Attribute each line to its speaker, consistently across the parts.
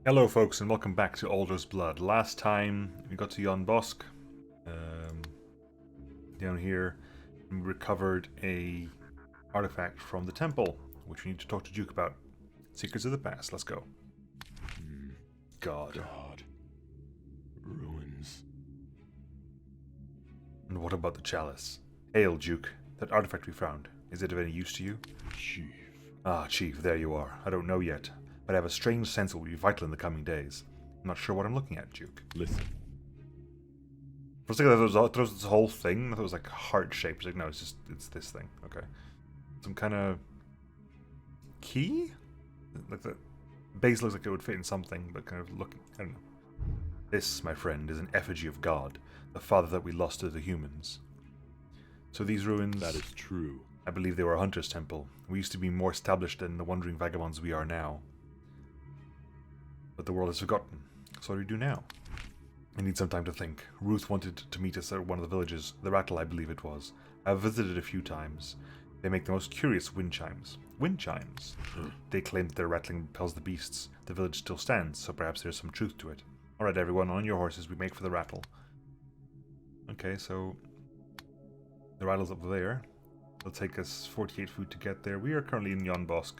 Speaker 1: Hello folks and welcome back to Alder's Blood. Last time we got to Yon Bosk, down here, and we recovered a artifact from the temple, which we need to talk to Duke about. Secrets of the past, let's go. God.
Speaker 2: Ruins.
Speaker 1: And what about the chalice? Hail, Duke. That artifact we found, is it of any use to you?
Speaker 2: Chief.
Speaker 1: Ah, Chief, there you are. I don't know yet, but I have a strange sense it will be vital in the coming days. I'm not sure what I'm looking at, Duke.
Speaker 2: Listen.
Speaker 1: For a second, I thought it was this whole thing. I thought it was like heart-shaped. Like, no, it's this thing. Okay. Some kind of key? Like the base looks like it would fit in something, but kind of looking, I don't know. This, my friend, is an effigy of God, the father that we lost to the humans. So these ruins...
Speaker 2: That is true.
Speaker 1: I believe they were a hunter's temple. We used to be more established than the wandering vagabonds we are now. But the world has forgotten. So what do we do now? I need some time to think. Ruth wanted to meet us at one of the villages, the Rattle I believe it was. I've visited a few times. They make the most curious wind chimes. Wind chimes? They claim that their rattling repels the beasts. The village still stands, so perhaps there's some truth to it. Alright everyone, on your horses, we make for the Rattle. Okay, so... the Rattle's up there. It'll take us 48 food to get there. We are currently in Yon Bosk.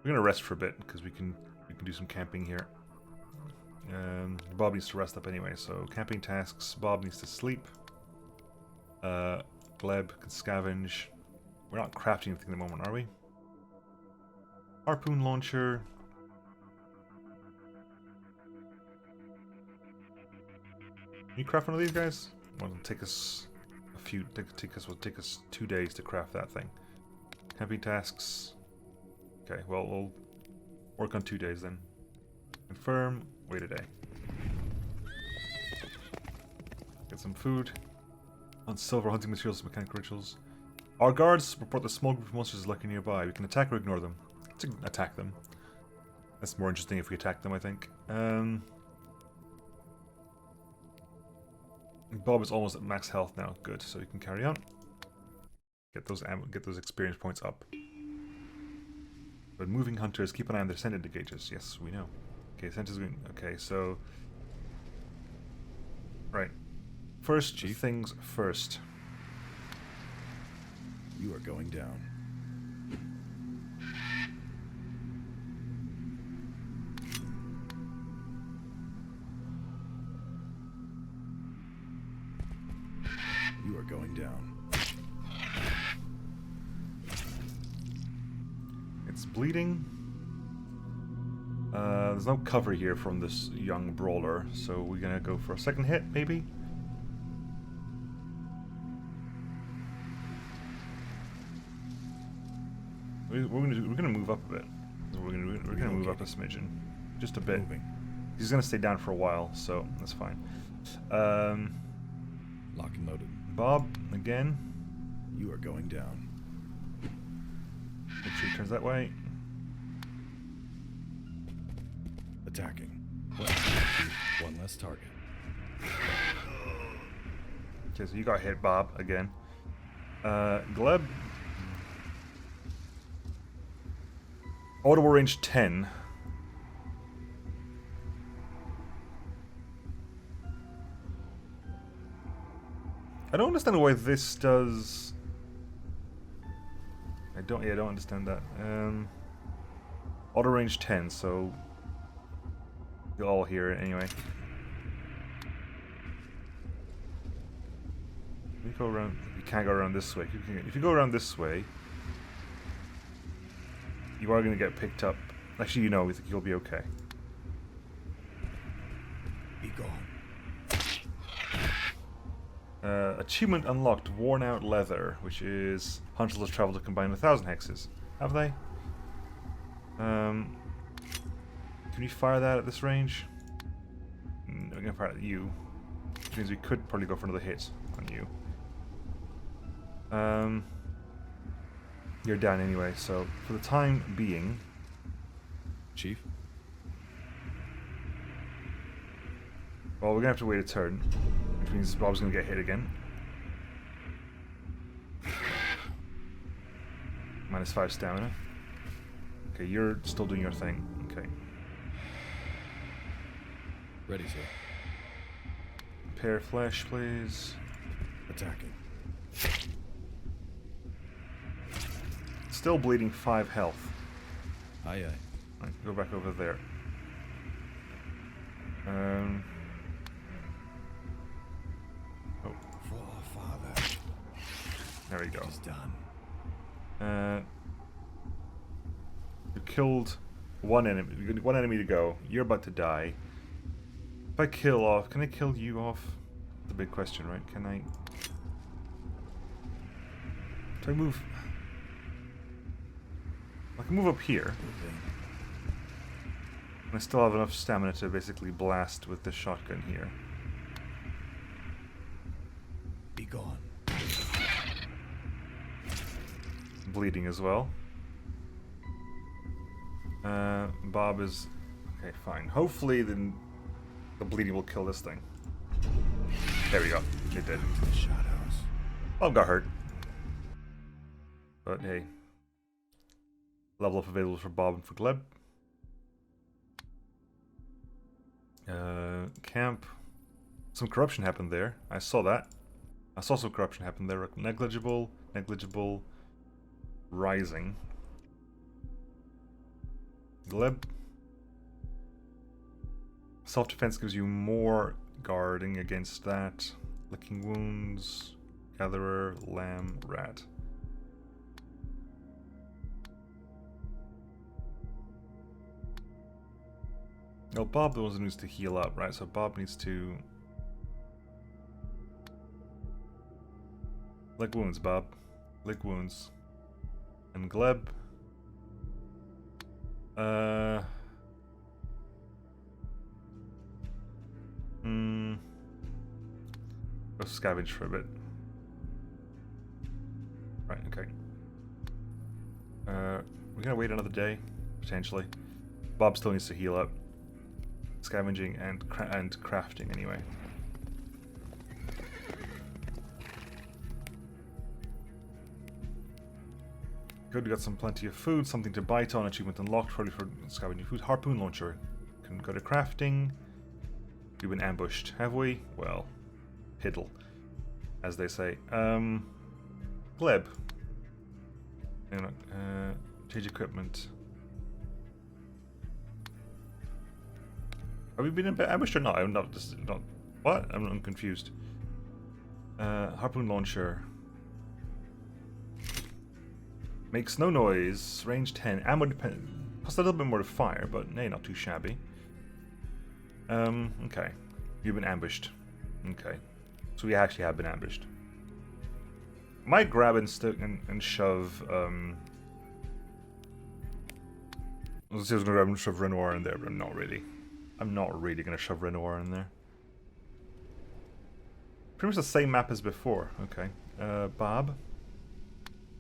Speaker 1: We're gonna rest for a bit, because we can do some camping here. Bob needs to rest up anyway, so camping tasks. Bob needs to sleep. Gleb can scavenge. We're not crafting anything at the moment, are we? Harpoon launcher. Can you craft one of these guys? Well, it'll take us will take us 2 days to craft that thing. Camping tasks. Okay, well we'll work on 2 days then. Confirm. Wait a day. Get some food. On silver, hunting materials, mechanical rituals. Our guards report the small group of monsters lurking nearby. We can attack or ignore them. Let's attack them. That's more interesting if we attack them, I think. Bob is almost at max health now. Good, so we can carry on. Get those experience points up. But moving hunters, keep an eye on their scent indicators. Yes, we know. Okay, scent is going. Okay, so right. First
Speaker 2: Chief?
Speaker 1: things first.
Speaker 2: You are going down. You are going down.
Speaker 1: It's bleeding. There's no cover here from this young brawler, so we're gonna go for a second hit, maybe? We're gonna move up a bit. We're gonna move up a smidgen, just a bit.
Speaker 2: Moving.
Speaker 1: He's gonna stay down for a while, so that's fine.
Speaker 2: Lock and loaded.
Speaker 1: Bob again.
Speaker 2: You are going down.
Speaker 1: Make sure he turns that way.
Speaker 2: Attacking. One less target.
Speaker 1: Okay, so you got hit, Bob, again. Gleb. Audible range 10. I don't understand why this does... I don't understand that. Auto range 10, so... you'll all hear it anyway. You go around... you can't go around this way. If you go around this way... you are going to get picked up. Actually, you know, you'll be okay.
Speaker 2: Be gone.
Speaker 1: Achievement unlocked, worn out leather, which is hunters has traveled to combine 1,000 hexes. Have they? Can we fire that at this range? No, we're gonna fire it at you. Which means we could probably go for another hit on you. You're down anyway, so for the time being...
Speaker 2: Chief?
Speaker 1: well, we're gonna have to wait a turn. Which means Bob's gonna get hit again. -5 stamina. Okay, you're still doing your thing. Okay.
Speaker 2: Ready, sir.
Speaker 1: Pair flesh, please.
Speaker 2: Attacking.
Speaker 1: Still bleeding 5 health.
Speaker 2: Aye, aye.
Speaker 1: Right, go back over there. Oh,
Speaker 2: For our father.
Speaker 1: there we go.
Speaker 2: It is done.
Speaker 1: You killed one enemy. You got one enemy to go. You're about to die. If I kill off, can I kill you off? The big question, right? Can I? Do I move? I can move up here. And I still have enough stamina to basically blast with the shotgun here.
Speaker 2: Be gone.
Speaker 1: Bleeding as well. Bob is... Okay, fine. Hopefully the bleeding will kill this thing. There we go. It did.
Speaker 2: To the shadows.
Speaker 1: Bob got hurt. But hey. Level up available for Bob and for Gleb. Camp. Some corruption happened there. I saw that. I saw some corruption happen there. Negligible. Negligible. Rising. Gleb. Self-defense gives you more guarding against that. Licking wounds. Gatherer. Lamb. Rat. No, Bob the one who needs to heal up, right? So Bob needs to... Lick wounds, Bob. Lick wounds. And Gleb... Go scavenge for a bit. Right, okay. We're gonna wait another day, potentially. Bob still needs to heal up. Scavenging and crafting anyway. Good, we got plenty of food, something to bite on, achievement unlocked, probably for scavenging food. Harpoon launcher. Can go to crafting. We've been ambushed, have we? Well, piddle, as they say. Gleb. Change equipment. Have we been ambushed or not? I'm not. What? I'm confused. Harpoon launcher. Makes no noise. Range 10. Ammo depend. Costs a little bit more to fire, but hey, not too shabby. Okay. You've been ambushed. Okay. So we actually have been ambushed. Might grab and shove. Let's see, I was gonna grab and shove Renoir in there, but I'm not really. I'm not really gonna shove Renoir in there. Pretty much the same map as before. Okay. Bob.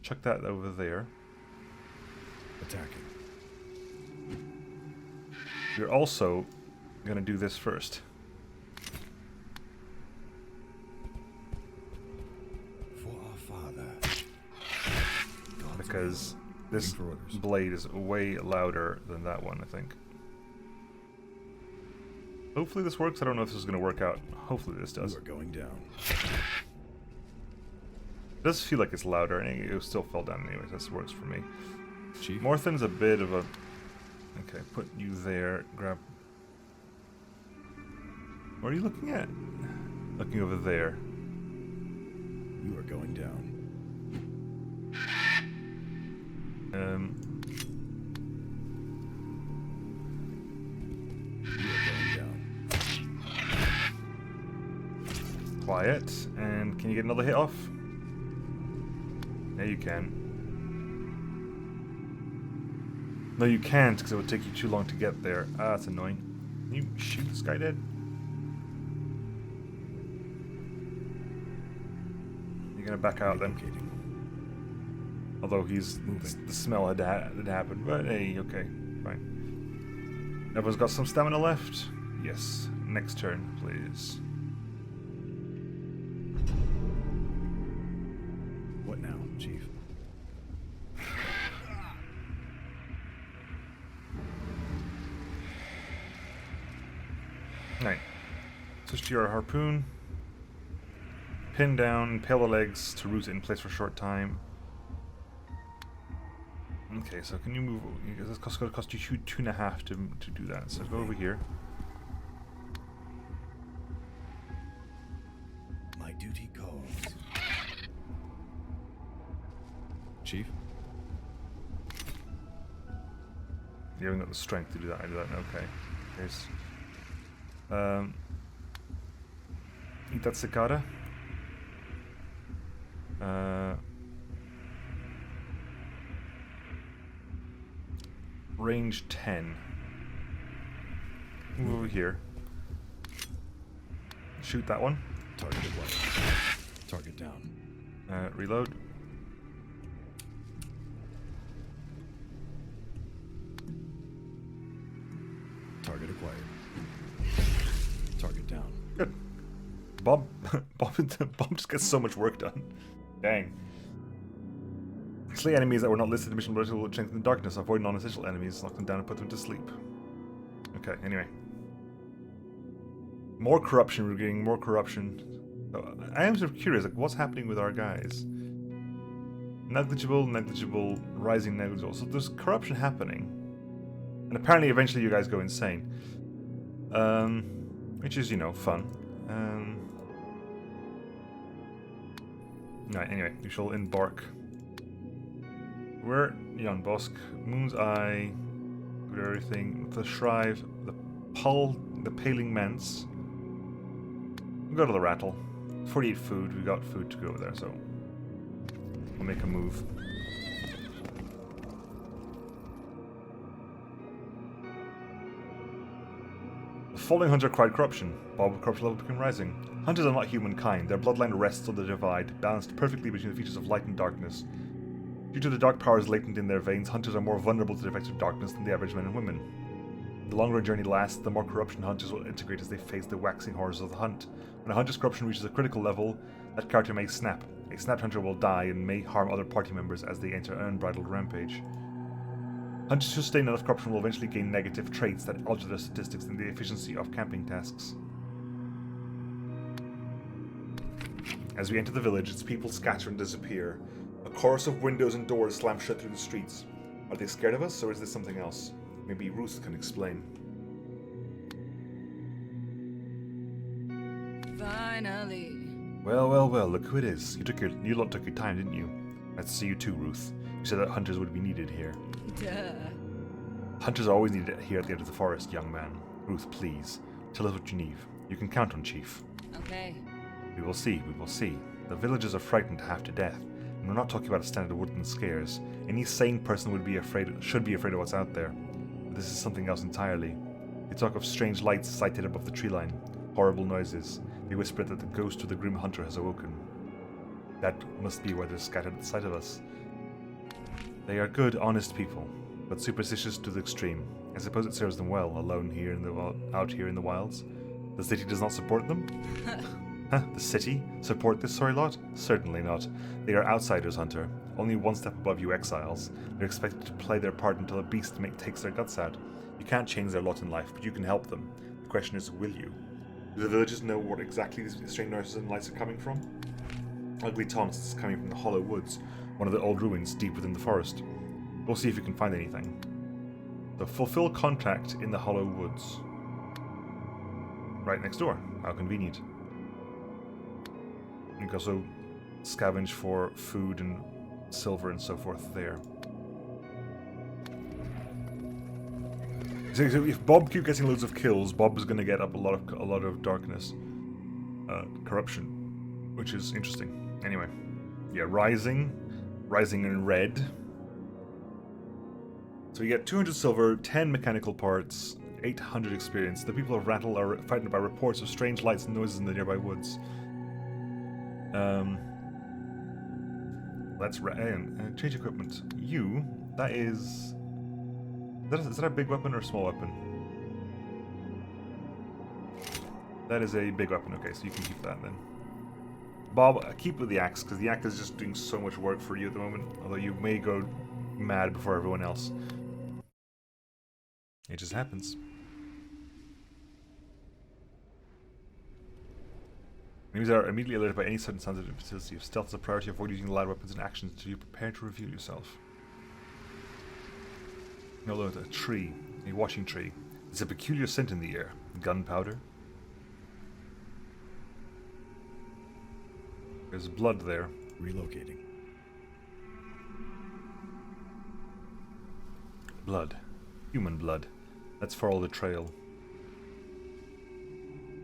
Speaker 1: Chuck that over there.
Speaker 2: Attacking.
Speaker 1: We're also gonna do this first.
Speaker 2: For our father.
Speaker 1: Because this blade is way louder than that one, I think. Hopefully this works. I don't know if this is going to work out. Hopefully this does.
Speaker 2: You are going down.
Speaker 1: It does feel like it's louder, and it still fell down anyways. This works for me.
Speaker 2: Chief.
Speaker 1: Morthen's a bit of a... Okay, put you there. Grab... What are you looking at? Looking over there.
Speaker 2: You are going down.
Speaker 1: Quiet. And can you get another hit off? Yeah, you can. No, you can't, because it would take you too long to get there. Ah, that's annoying. Can you shoot this guy dead? You're gonna back out then. Although he's moving. The smell had happened, but hey, okay, fine. Everyone's got some stamina left? Yes. Next turn, please.
Speaker 2: What now, Chief?
Speaker 1: Right. Switch to your harpoon. Pin down, impale the legs to root it in place for a short time. Okay, so can you move? It's going to cost you 2.5 to do that. So go over here.
Speaker 2: My duty calls. Chief?
Speaker 1: You haven't got the strength to do that. I do that. Okay. Here's. Eat that cicada. Range 10. Move over here. Shoot that one.
Speaker 2: Target away. Target down.
Speaker 1: Reload.
Speaker 2: Target acquired. Target down.
Speaker 1: Good. Bob just gets so much work done. Dang. Slay enemies that were not listed in the mission will strengthen the darkness. Avoid non-essential enemies, knock them down and put them to sleep. Okay, anyway. More corruption, we're getting more corruption. So, I am sort of curious, like, what's happening with our guys? Negligible, negligible, rising negligible. So there's corruption happening. And apparently eventually you guys go insane. Which is, you know, fun. Right, anyway, we shall embark. We're Jan Bosk, Moon's Eye, good everything, the Shrive, the Paling Mence. We go to the Rattle. 48 food, we got food to go there, so we'll make a move. The Falling Hunter cried corruption. Bob of corruption level became rising. Hunters are not humankind. Their bloodline rests on the divide, balanced perfectly between the features of light and darkness. Due to the dark powers latent in their veins, hunters are more vulnerable to the effects of darkness than the average men and women. The longer a journey lasts, the more corruption hunters will integrate as they face the waxing horrors of the hunt. When a hunter's corruption reaches a critical level, that character may snap. A snapped hunter will die and may harm other party members as they enter an unbridled rampage. Hunters who sustain enough corruption will eventually gain negative traits that alter their statistics and the efficiency of camping tasks. As we enter the village, its people scatter and disappear. A chorus of windows and doors slam shut through the streets. Are they scared of us, or is this something else? Maybe Ruth can explain.
Speaker 3: Finally.
Speaker 1: Well, well, well, look who it is. You lot took your time, didn't you? Nice to see you too, Ruth. You said that hunters would be needed here.
Speaker 3: Duh.
Speaker 1: Hunters are always needed here at the edge of the forest, young man. Ruth, please, tell us what you need. You can count on Chief.
Speaker 3: Okay.
Speaker 1: We will see, we will see. The villagers are frightened half to death. And we're not talking about a standard woodland scares. Any sane person should be afraid of what's out there. But this is something else entirely. They talk of strange lights sighted above the tree line. Horrible noises. They whisper that the ghost of the grim hunter has awoken. That must be why they're scattered at the sight of us. They are good, honest people, but superstitious to the extreme. I suppose it serves them well, alone here out here in the wilds. The city does not support them? Huh, the city? Support this sorry lot? Certainly not. They are outsiders, Hunter. Only one step above you exiles. They're expected to play their part until a beast takes their guts out. You can't change their lot in life, but you can help them. The question is, will you? Do the villagers know what exactly these strange noises and lights are coming from? Ugly taunts is coming from the hollow woods, one of the old ruins deep within the forest. We'll see if we can find anything. So fulfill contract in the hollow woods. Right next door. How convenient. You can also scavenge for food and silver and so forth there. So if Bob keeps getting loads of kills, Bob is going to get up a lot of darkness, corruption, which is interesting. Anyway, yeah, rising in red. So you get 200 silver, 10 mechanical parts, 800 experience. The people of Rattle are frightened by reports of strange lights and noises in the nearby woods. Let's change equipment. Is that a big weapon or a small weapon? That is a big weapon. Okay, so you can keep that then. Bob, keep with the axe, because the axe is just doing so much work for you at the moment. Although you may go mad before everyone else. It just happens. Enemies are immediately alerted by any sudden sounds of facility. If stealth is a priority, avoid using loud weapons and actions until you're prepared to reveal yourself. No, look, a tree. A watching tree. There's a peculiar scent in the air. Gunpowder. There's blood there.
Speaker 2: Relocating.
Speaker 1: Blood. Human blood. Let's follow the trail.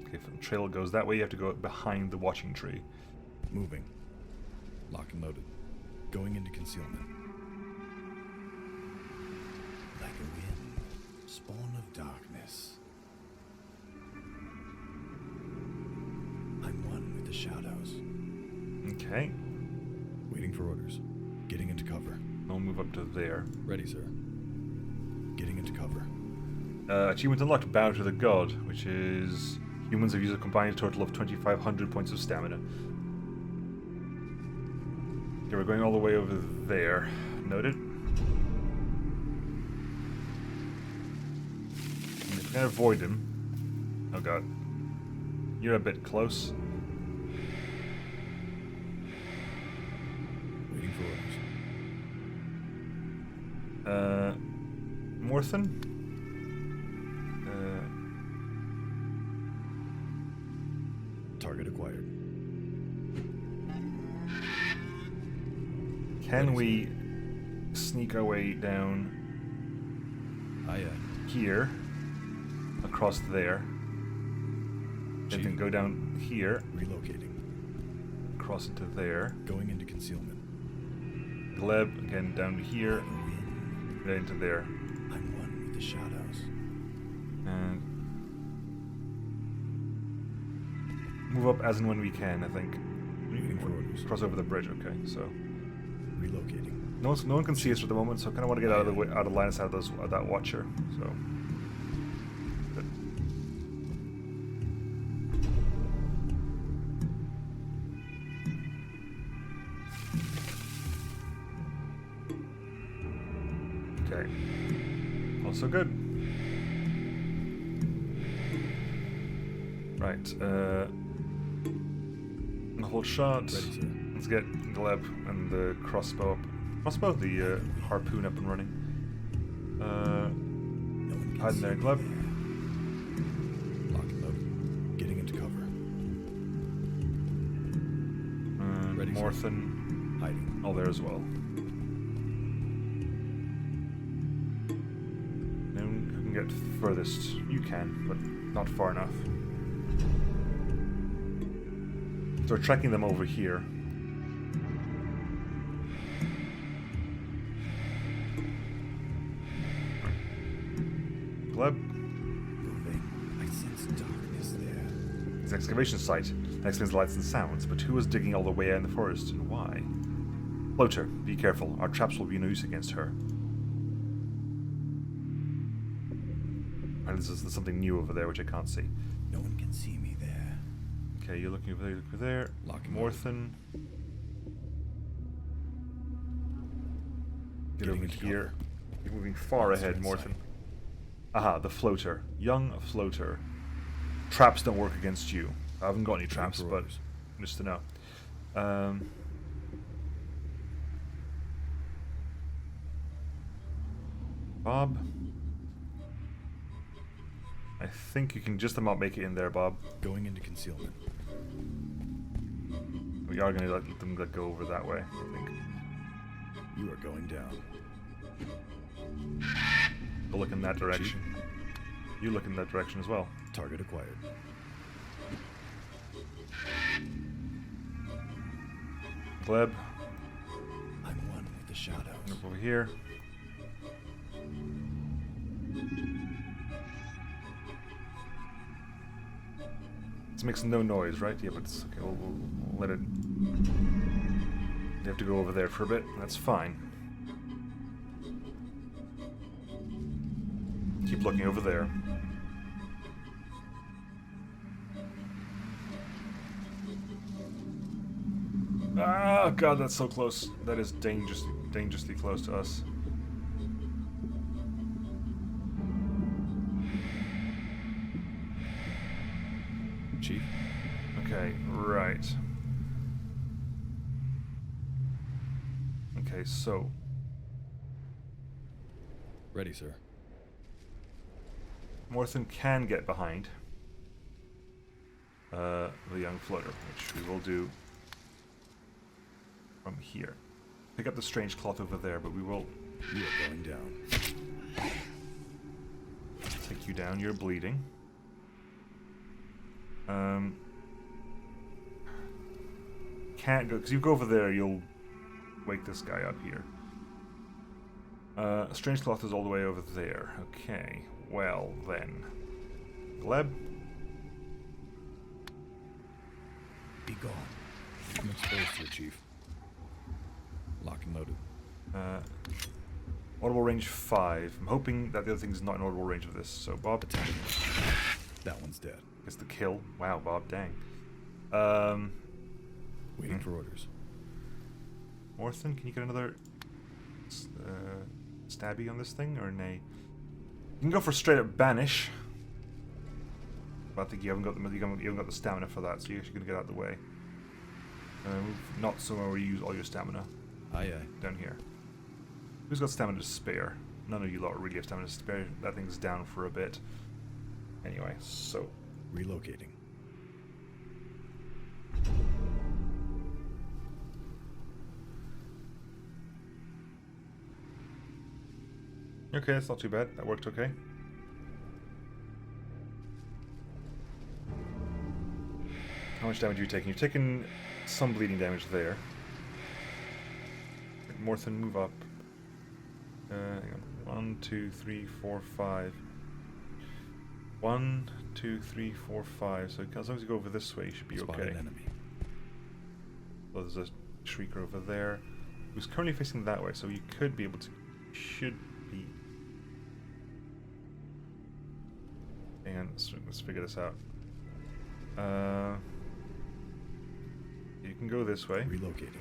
Speaker 1: Okay, if the trail goes that way, you have to go behind the watching tree.
Speaker 2: Moving. Lock and loaded. Going into concealment. Like a wind. Spawn of darkness. I'm one with the shadows.
Speaker 1: Okay.
Speaker 2: Waiting for orders. Getting into cover.
Speaker 1: I'll move up to there.
Speaker 2: Ready, sir. Getting into cover.
Speaker 1: Achievement unlocked, Bow to the God, which is humans have used a combined total of 2,500 points of stamina. Okay, we're going all the way over there. Noted. And if we can avoid him. Oh god. You're a bit close.
Speaker 2: Waiting for orders.
Speaker 1: Morthen?
Speaker 2: Target acquired.
Speaker 1: Can we sneak our way down
Speaker 2: Aye,
Speaker 1: here, across there, then
Speaker 2: Chief.
Speaker 1: can go down here,
Speaker 2: Relocating.
Speaker 1: across into there,
Speaker 2: Going into concealment.
Speaker 1: Gleb again down to here,
Speaker 2: Like a wind.
Speaker 1: right into there,
Speaker 2: I'm one with the shadows.
Speaker 1: and move up as and when we can. I think.
Speaker 2: Waiting for orders.
Speaker 1: Cross over the bridge. Okay, so
Speaker 2: Relocating.
Speaker 1: no one can see us at the moment, so I kind of want to get out of the way, out of line of sight of those that watcher. So. Good. Okay. Also good. Right. Hold shot.
Speaker 2: Ready, sir.
Speaker 1: Let's get Gleb and the crossbow up. Crossbow, the harpoon up and running.
Speaker 2: No one can
Speaker 1: Hide in
Speaker 2: see
Speaker 1: there,
Speaker 2: me
Speaker 1: Gleb.
Speaker 2: Lock and loaded. Getting into cover. Ready, sir.
Speaker 1: Morthen,
Speaker 2: Hiding.
Speaker 1: all there as well. Who can get furthest? You can, but not far enough. So we're tracking them over here. Gleb,
Speaker 2: Moving. I sense darkness there.
Speaker 1: it's an excavation site. That explains the lights and sounds, but who was digging all the way out in the forest and why? Floater, be careful. Our traps will be no use against her. And there's something new over there which I can't see.
Speaker 2: No one can see me there.
Speaker 1: Okay, you're looking over there. Look over there.
Speaker 2: Lock and
Speaker 1: Morthen. Get
Speaker 2: Getting
Speaker 1: over
Speaker 2: into
Speaker 1: here.
Speaker 2: cover.
Speaker 1: You're moving far
Speaker 2: Monster
Speaker 1: ahead,
Speaker 2: in
Speaker 1: Morthen.
Speaker 2: sight.
Speaker 1: Aha, the floater. Young floater. Traps don't work against you. I haven't got any traps,
Speaker 2: for
Speaker 1: but
Speaker 2: orders.
Speaker 1: just to know. Bob. I think you can just about make it in there, Bob.
Speaker 2: Going into concealment.
Speaker 1: We are going to let them go over that way, I think.
Speaker 2: You are going down.
Speaker 1: Go look in that direction. You look in that direction as well.
Speaker 2: Target acquired.
Speaker 1: Gleb,
Speaker 2: I'm one with the shadows.
Speaker 1: up over here. This makes no noise, right? Yeah, but it's okay. We'll let it. You have to go over there for a bit. That's fine. Keep looking over there. Ah, God, that's so close. That is dangerously close to us.
Speaker 2: Chief,
Speaker 1: Okay, right. Okay, so...
Speaker 2: Ready, sir.
Speaker 1: Morthen can get behind the young floater, which we will do from here. Pick up the strange cloth over there, but we will...
Speaker 2: You are going down.
Speaker 1: Take you down, you're bleeding. Can't go, because you go over there, you'll wake this guy up here. Strange cloth is all the way over there. Okay, well then. Gleb?
Speaker 2: Be gone. I'm exposed to it, Chief. Lock and loaded.
Speaker 1: Audible range 5. I'm hoping that the other thing's not in audible range of this. So Bob,
Speaker 2: That one's dead.
Speaker 1: gets the kill. Wow, Bob, dang.
Speaker 2: Waiting for orders.
Speaker 1: Morthen, can you get another stabby on this thing, or nay? You can go for straight up banish. But I think you haven't got the stamina for that, so you're actually gonna get out of the way. Not somewhere where you use all your stamina.
Speaker 2: Aye, aye.
Speaker 1: Down here. Who's got stamina to spare? None of you lot really have stamina to spare. That thing's down for a bit. Anyway, so...
Speaker 2: Relocating.
Speaker 1: Okay, that's not too bad. That worked okay. How much damage are you taking? You're taking some bleeding damage there. Morthen, move up. Hang on. 1, 2, 3, 4, 5. 1, 2, 3, 4, 5. So as long as you go over this way, you should be
Speaker 2: Spotted
Speaker 1: okay.
Speaker 2: enemy.
Speaker 1: So there's a shrieker over there, who's currently facing that way. So you could be able to. Should be. Hang on. Let's figure this out. You can go this way.
Speaker 2: Relocating.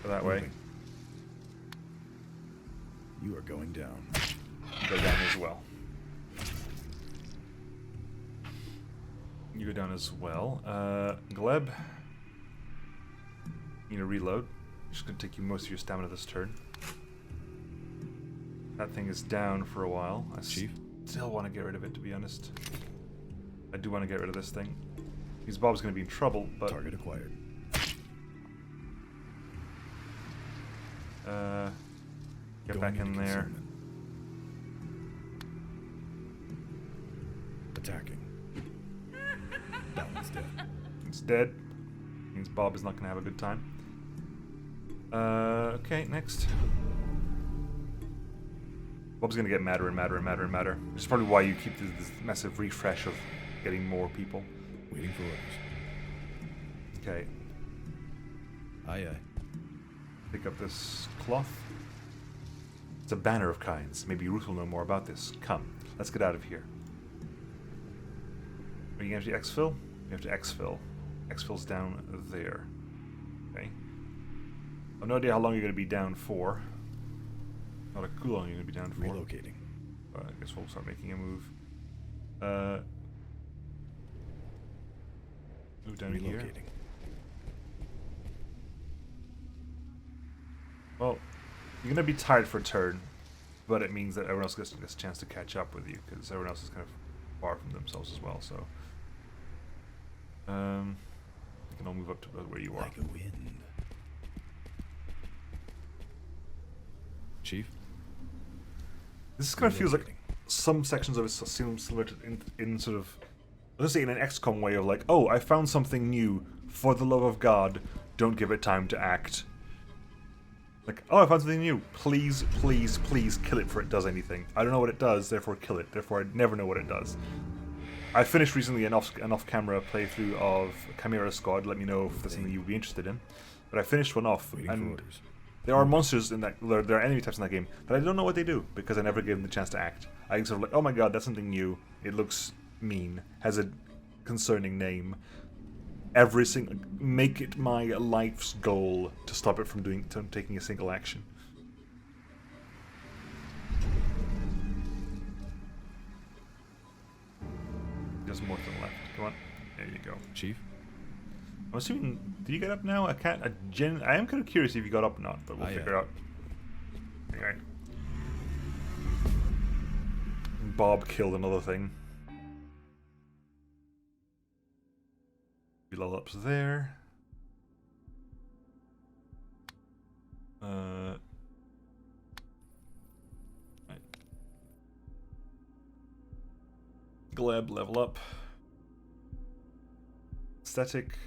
Speaker 1: Go that way.
Speaker 2: Moving. You are going down.
Speaker 1: Go down as well. You go down as well. Gleb. You need to reload. Just gonna take you most of your stamina this turn. That thing is down for a while. I
Speaker 2: Chief?
Speaker 1: still want to get rid of it, to be honest. I do want to get rid of this thing. Because Bob's gonna be in trouble, but...
Speaker 2: Target acquired.
Speaker 1: Get
Speaker 2: Going
Speaker 1: back in
Speaker 2: into
Speaker 1: there.
Speaker 2: concealment. Attacking. That one's dead.
Speaker 1: It's dead. Means Bob is not going to have a good time. Okay, next. Bob's going to get madder and madder and madder and madder. Which is probably why you keep this massive refresh of getting more people.
Speaker 2: Waiting for orders.
Speaker 1: Okay,
Speaker 2: Aye, aye.
Speaker 1: pick up this cloth. It's a banner of kinds. Maybe Ruth will know more about this. Come, let's get out of here. Are you going to have to exfil? You have to exfil. Exfil's down there. Okay. I've no idea how long you're going to be down for. Not a clue how long you're going to be down for.
Speaker 2: Relocating.
Speaker 1: But I guess we'll start making a move. Move down here.
Speaker 2: Relocating.
Speaker 1: Well, you're going to be tired for a turn, but it means that everyone else gets a chance to catch up with you, because everyone else is kind of far from themselves as well, so... you can all move up to where you are.
Speaker 2: Like a wind. Chief?
Speaker 1: This kind of feels like
Speaker 2: Relocating.
Speaker 1: some sections of it seem similar to in sort of, let's say in an XCOM way of like, oh, I found something new. For the love of God, don't give it time to act. Like, oh, I found something new. Please, please, please kill it before it does anything. I don't know what it does, therefore kill it. Therefore, I never know what it does. I finished recently an off-camera playthrough of Chimera Squad. Let me know if there's something you'd be interested in. But I finished one off,
Speaker 2: Waiting for
Speaker 1: and
Speaker 2: orders.
Speaker 1: there are monsters in that. There are enemy types in that game that I don't know what they do because I never gave them the chance to act. I sort of like, oh my god, that's something new. It looks mean. Has a concerning name. Every single, make it my life's goal to stop it from taking a single action. There's more to the left. Come on, there you go.
Speaker 2: Chief?
Speaker 1: I'm assuming. Did you get up now? I can't. I am kind of curious if you got up or not, but we'll figure out. Anyway. Bob killed another thing. Level ups there. Right. Gleb level up. Aesthetic.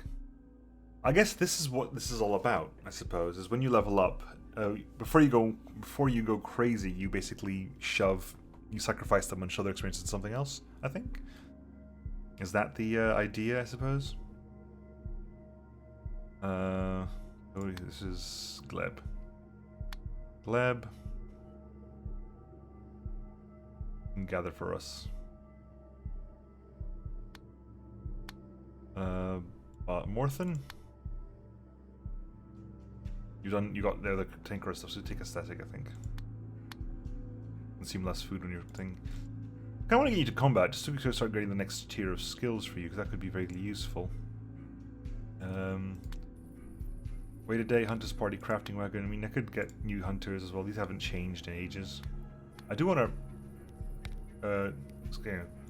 Speaker 1: I guess this is what this is all about. I suppose is when you level up. Before you go crazy, you basically you sacrifice them and show their experience in something else. I think. Is that the idea? I suppose. This is Gleb. Gleb. And gather for us. Morthen. You got there the tinkerer stuff, so take aesthetic, I think. Consume less food when you're thing. I kinda wanna get you to combat just to start getting the next tier of skills for you, because that could be very useful. Wait a day, hunters party, crafting wagon. I mean, I could get new hunters as well. These haven't changed in ages. I do want to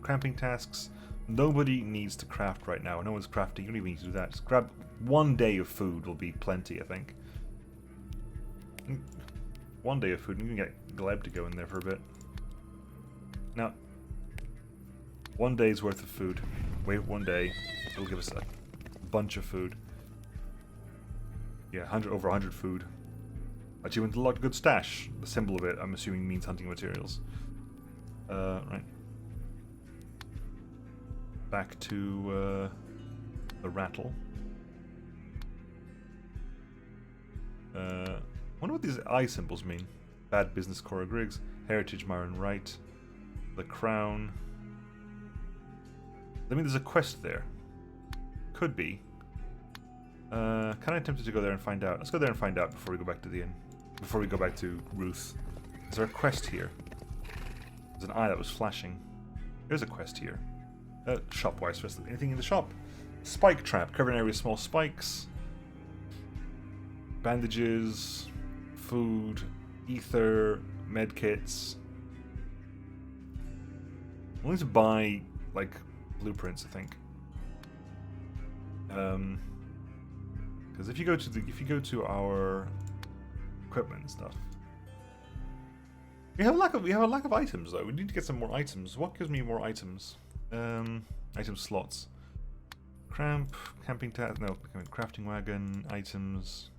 Speaker 1: cramping tasks. Nobody needs to craft right now. No one's crafting. You don't even need to do that. Just grab 1 day of food will be plenty, I think. 1 day of food, and you can get Gleb to go in there for a bit. Now, 1 day's worth of food. Wait 1 day. It'll give us a bunch of food. Yeah, over 100 food. Achievement unlocked, good stash. The symbol of it, I'm assuming, means hunting materials. Right. Back to the rattle. Wonder what these eye symbols mean. Bad business, Cora Griggs. Heritage, Myron Wright. The crown. I mean, there's a quest there. Could be. Kind of tempted to go there and find out. Let's go there and find out before we go back to the inn. Before we go back to Ruth. Is there a quest here? There's an eye that was flashing. There's a quest here. Shop-wise, first. Anything in the shop? Spike trap. Cover an area with small spikes. Bandages. Food. Ether. Medkits. We'll need to buy, like, blueprints, I think. Because if you go to our equipment and stuff, we have a lack of items though. We need to get some more items. What gives me more items? Item slots. Camping task. No, crafting wagon. Items.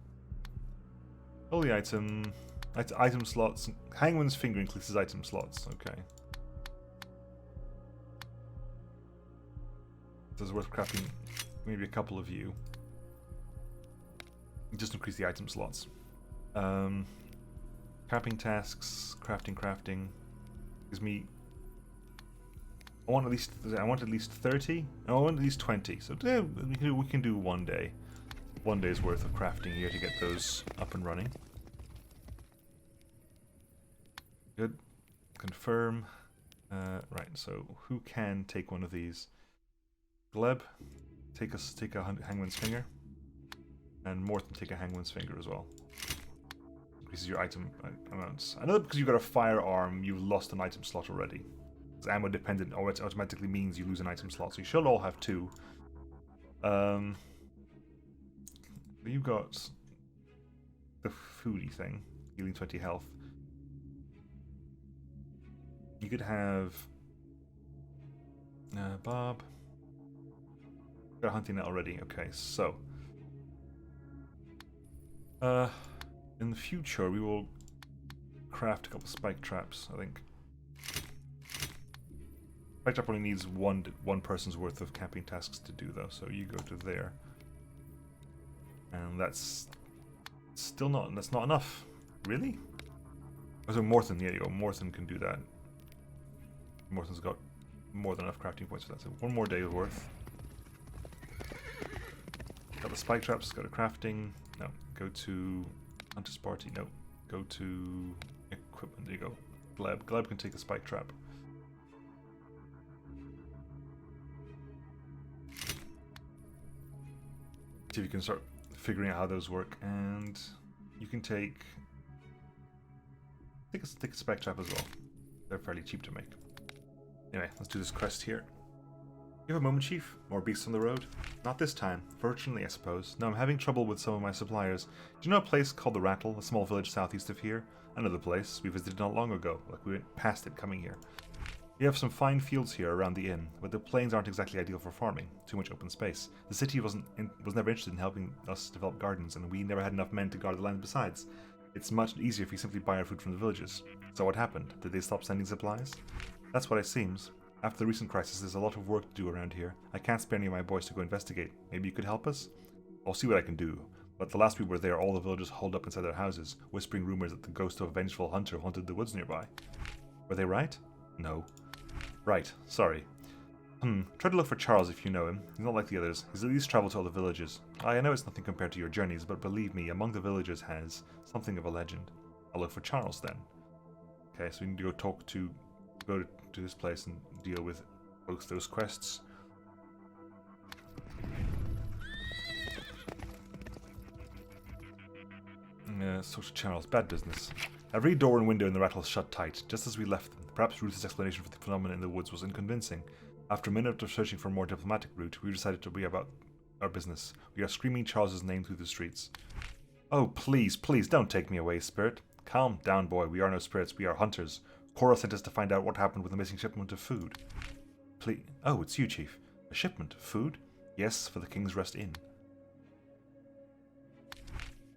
Speaker 1: Holy item. Item slots. Hangman's finger increases item slots. Okay. So it's worth crafting maybe a couple of you. Just increase the item slots. Camping tasks, crafting gives me. I want at least 30. No, I want at least 20. So yeah, we can do 1 day. 1 day's worth of crafting here to get those up and running. Good. Confirm. Right. So who can take one of these? Gleb, take a hangman's finger. And Morthen, take a hangman's finger as well. Increases your item amounts. I know that because you've got a firearm, you've lost an item slot already. It's ammo dependent, or it automatically means you lose an item slot. So you should all have 2. You've got the foodie thing, healing 20 health. You could have Bob. Got a hunting net already. Okay, so. In the future, we will craft a couple spike traps, I think. Spike trap only needs one person's worth of camping tasks to do, though, so you go to there. And that's still that's not enough. Really? Oh, so Morthen, there you go. Morthen can do that. Morthen's got more than enough crafting points for that, so 1 more day worth. Got the spike traps, go to crafting. No, go to Hunter's Party. No, go to equipment. There you go. Gleb. Gleb can take a spike trap. See if you can start figuring out how those work. And you can take a spec trap as well. They're fairly cheap to make. Anyway, let's do this quest here. You have a moment, Chief? More beasts on the road? Not this time. Fortunately, I suppose. No, I'm having trouble with some of my suppliers. Do you know a place called the Rattle? A small village southeast of here? Another place we visited not long ago. Like we went past it coming here. We have some fine fields here around the inn, but the plains aren't exactly ideal for farming. Too much open space. The city was never interested in helping us develop gardens, and we never had enough men to guard the land besides. It's much easier if we simply buy our food from the villages. So what happened? Did they stop sending supplies? That's what it seems. After the recent crisis, there's a lot of work to do around here. I can't spare any of my boys to go investigate. Maybe you could help us? I'll see what I can do. But the last we were there, all the villagers holed up inside their houses, whispering rumors that the ghost of a vengeful hunter haunted the woods nearby. Were they right? No. Right. Sorry. Try to look for Charles if you know him. He's not like the others. He's at least traveled to all the villages. I know it's nothing compared to your journeys, but believe me, among the villagers has something of a legend. I'll look for Charles then. Okay, so we need to go to this place and deal with both those quests. Social channels, bad business. Every door and window in the Rattle shut tight, just as we left them. Perhaps Ruth's explanation for the phenomenon in the woods was unconvincing. After a minute of searching for a more diplomatic route, we decided to be about our business. We are screaming Charles's name through the streets. Oh, please, please, don't take me away, spirit. Calm down, boy. We are no spirits. We are hunters. Cora sent us to find out what happened with the missing shipment of food. Please. Oh, it's you, Chief. A shipment of food? Yes, for the King's Rest Inn.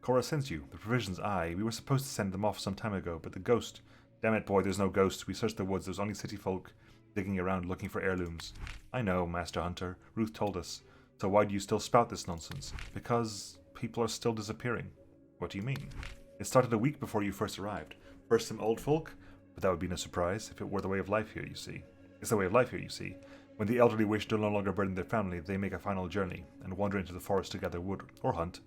Speaker 1: Cora sends you. The provisions, aye. We were supposed to send them off some time ago, but the ghost... Damn it, boy, there's no ghost. We searched the woods. There's only city folk digging around looking for heirlooms. I know, Master Hunter. Ruth told us. So why do you still spout this nonsense? Because people are still disappearing. What do you mean? It started a week before you first arrived. First some old folk, but that would be no surprise if it were the way of life here, you see. It's the way of life here, you see. When the elderly wish to no longer burden their family, they make a final journey and wander into the forest to gather wood or hunt,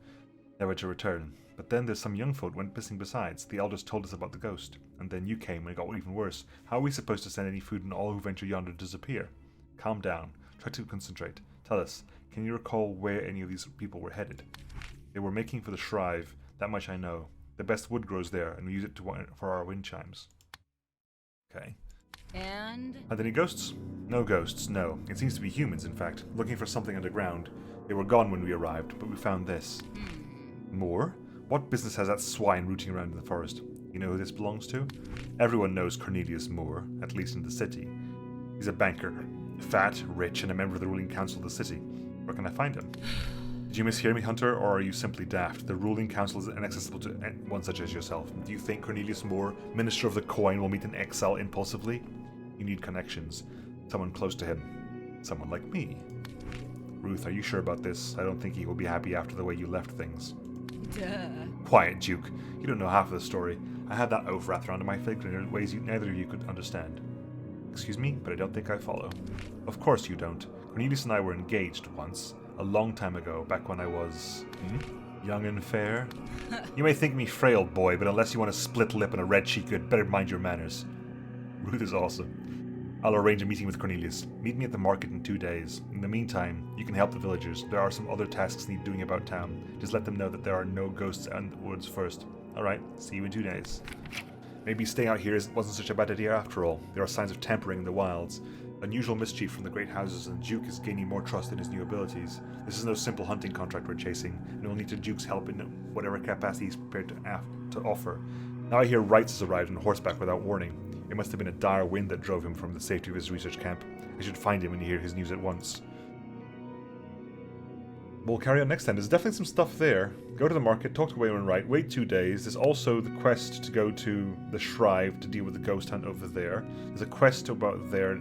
Speaker 1: never to return. But then there's some young folk went missing besides. The elders told us about the ghost, and then you came and it got even worse. How are we supposed to send any food when all who venture yonder disappear? Calm down. Try to concentrate. Tell us, can you recall where any of these people were headed? They were making for the Shrive, that much I know. The best wood grows there, and we use it for our wind chimes. Okay.
Speaker 3: And?
Speaker 1: Are there any ghosts? No ghosts, no. It seems to be humans, in fact, looking for something underground. They were gone when we arrived, but we found this. More? What business has that swine rooting around in the forest? You know who this belongs to? Everyone knows Cornelius Moore, at least in the city. He's a banker. Fat, rich, and a member of the ruling council of the city. Where can I find him? Did you mishear me, Hunter, or are you simply daft? The ruling council is inaccessible to one such as yourself. Do you think Cornelius Moore, Minister of the Coin, will meet an exile impulsively? You need connections. Someone close to him. Someone like me. Ruth, are you sure about this? I don't think he will be happy after the way you left things.
Speaker 3: Duh.
Speaker 1: Quiet, Duke. You don't know half of the story. I had that oaf wrapped around my finger in ways neither of you could understand. Excuse me, but I don't think I follow. Of course you don't. Cornelius and I were engaged once. A long time ago, back when I was... young and fair? You may think me frail, boy, but unless you want a split lip and a red cheek, you had better mind your manners. Ruth is awesome. I'll arrange a meeting with Cornelius. Meet me at the market in 2 days. In the meantime, you can help the villagers. There are some other tasks need doing about town. Just let them know that there are no ghosts in the woods first. Alright, see you in 2 days. Maybe staying out here wasn't such a bad idea after all. There are signs of tampering in the wilds. Unusual mischief from the great houses, and the Duke is gaining more trust in his new abilities. This is no simple hunting contract we're chasing, and we'll need the Duke's help in whatever capacity he's prepared to offer. Now I hear Wrights has arrived on horseback without warning. It must have been a dire wind that drove him from the safety of his research camp. I should find him and hear his news at once. We'll carry on next time. There's definitely some stuff there. Go to the market, talk to Wayward Wright, wait 2 days. There's also the quest to go to the Shrive to deal with the ghost hunt over there. There's a quest about there.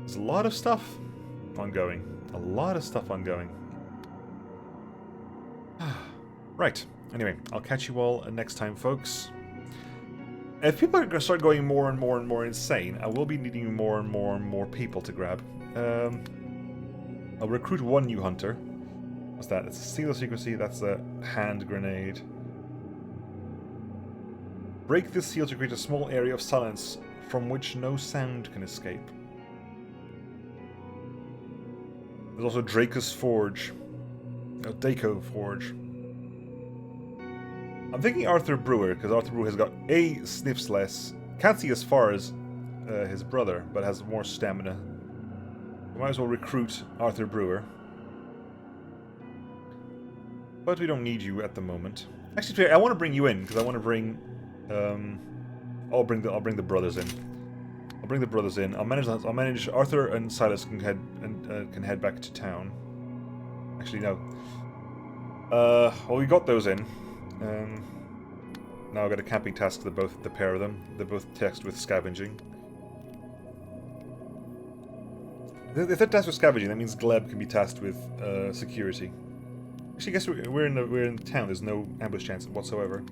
Speaker 1: There's a lot of stuff ongoing. A lot of stuff ongoing. Right. Anyway, I'll catch you all next time, folks. If people are going to start going more and more and more insane, I will be needing more and more and more people to grab. I'll recruit one new hunter. What's that? It's a seal of secrecy. That's a hand grenade. Break this seal to create a small area of silence from which no sound can escape. There's also Draco's Forge. Daco Forge. I'm thinking Arthur Brewer, because Arthur Brewer has got A, sniffs less, can't see as far as his brother, but has more stamina. We might as well recruit Arthur Brewer. But we don't need you at the moment. Actually, I want to bring you in, because I want to bring... I'll bring the brothers in. I'll bring the brothers in. I'll manage Arthur and Silas can head back to town. Actually, no. Well, we got those in. Now I've got a camping task for the pair of them. They're both tasked with scavenging. If they're tasked with scavenging, that means Gleb can be tasked with security. Actually, I guess we're in town. There's no ambush chance whatsoever.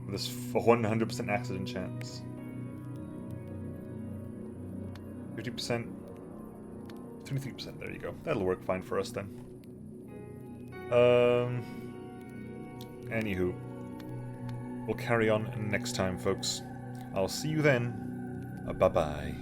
Speaker 1: There's a 100% accident chance. 50%. 23%. There you go. That'll work fine for us then. Anywho, we'll carry on next time, folks. I'll see you then. Bye-bye.